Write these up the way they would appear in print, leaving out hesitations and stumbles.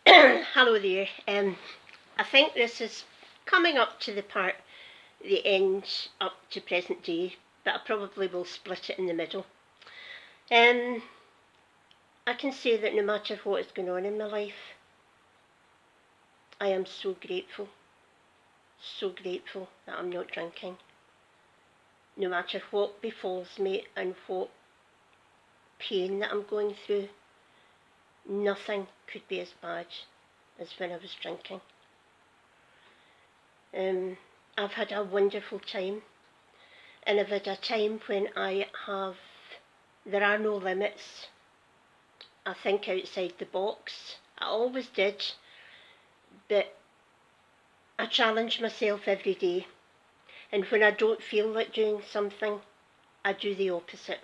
Hello there. I think this is coming up to the end up to present day, but I probably will split it in the middle. Um, I can say that no matter what is going on in my life, I am so grateful that I'm not drinking. No matter what befalls me and what pain that I'm going through, nothing could be as bad as when I was drinking. I've had a wonderful time, and I've had a time when there are no limits. I think outside the box. I always did, but I challenge myself every day, and when I don't feel like doing something, I do the opposite.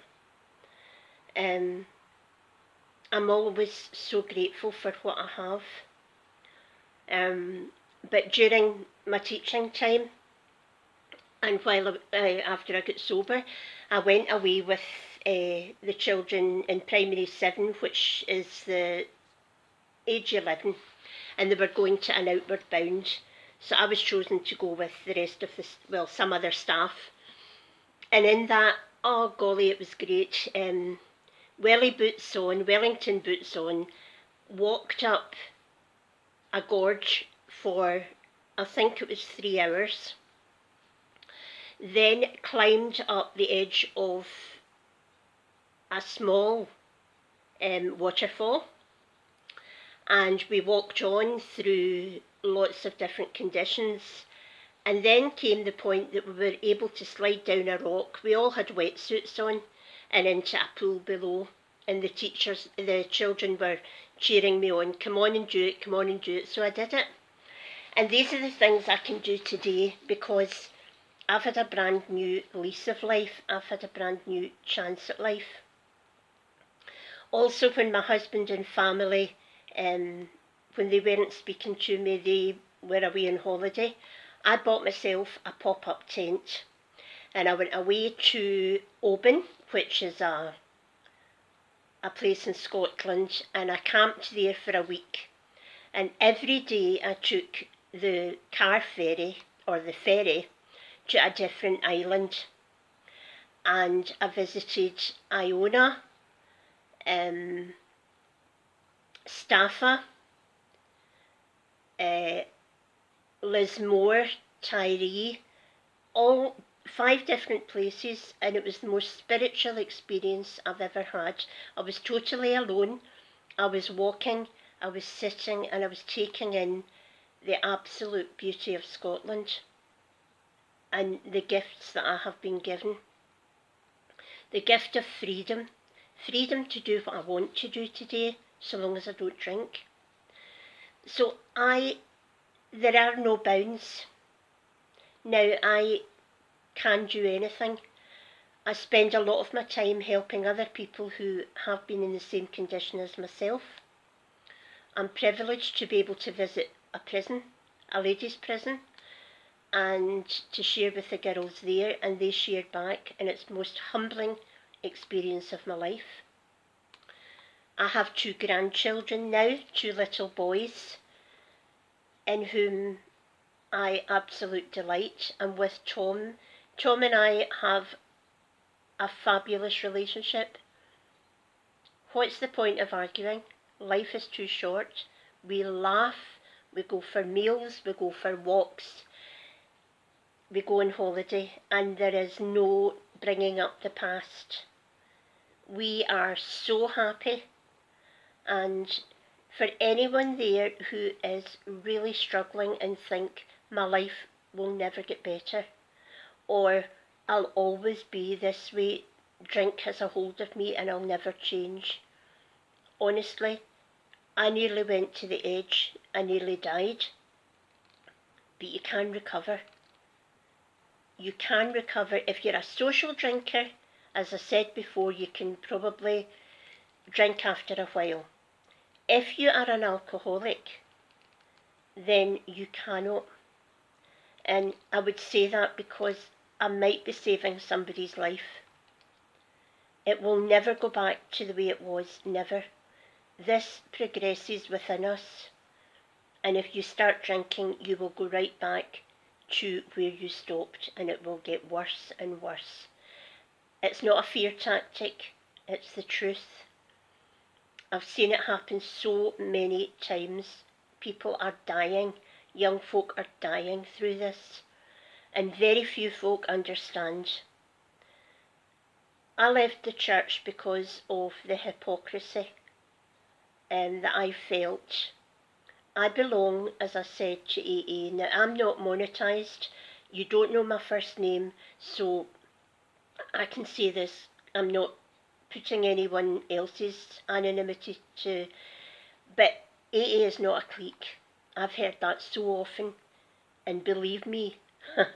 I'm always so grateful for what I have. But during my teaching time, and after I got sober, I went away with the children in primary 7, which is the age 11, and they were going to an outward bound. So I was chosen to go with the rest of some other staff. And in that, oh golly, it was great. Wellington boots on, walked up a gorge for, I think it was 3 hours, then climbed up the edge of a small waterfall, and we walked on through lots of different conditions, and then came the point that we were able to slide down a rock. We all had wetsuits on, and into a pool below, and the children were cheering me on, come on and do it, so I did it. And these are the things I can do today because I've had a brand new lease of life. I've had a brand new chance at life. Also, when my husband and family, when they weren't speaking to me, they were away on holiday, I bought myself a pop-up tent, and I went away to Oban, which is a place in Scotland, and I camped there for a week. And every day I took the car ferry, or the ferry, to a different island. And I visited Iona, Staffa, Lismore, Tiree, all 5 different places, and it was the most spiritual experience I've ever had. I was totally alone. I was walking, I was sitting, and I was taking in the absolute beauty of Scotland and the gifts that I have been given. The gift of freedom to do what I want to do today, so long as I don't drink. So there are no bounds. Now I can do anything. I spend a lot of my time helping other people who have been in the same condition as myself. I'm privileged to be able to visit a prison, a ladies' prison, and to share with the girls there, and they shared back, and it's the most humbling experience of my life. I have 2 grandchildren now, 2 little boys, in whom I absolute delight. I'm with Tom. Tom and I have a fabulous relationship. What's the point of arguing? Life is too short. We laugh, we go for meals, we go for walks, we go on holiday, and there is no bringing up the past. We are so happy, and for anyone there who is really struggling and think my life will never get better, or I'll always be this way, drink has a hold of me and I'll never change. Honestly, I nearly went to the edge, I nearly died, but you can recover. You can recover. If you're a social drinker, as I said before, you can probably drink after a while. If you are an alcoholic, then you cannot. And I would say that because I might be saving somebody's life. It will never go back to the way it was, never. This progresses within us. And if you start drinking, you will go right back to where you stopped, and it will get worse and worse. It's not a fear tactic, it's the truth. I've seen it happen so many times. People are dying, young folk are dying through this, and very few folk understand. I left the church because of the hypocrisy that I felt. I belong, as I said, to AA. Now, I'm not monetised. You don't know my first name, so I can say this. I'm not putting anyone else's anonymity to, but AA is not a clique. I've heard that so often, and believe me,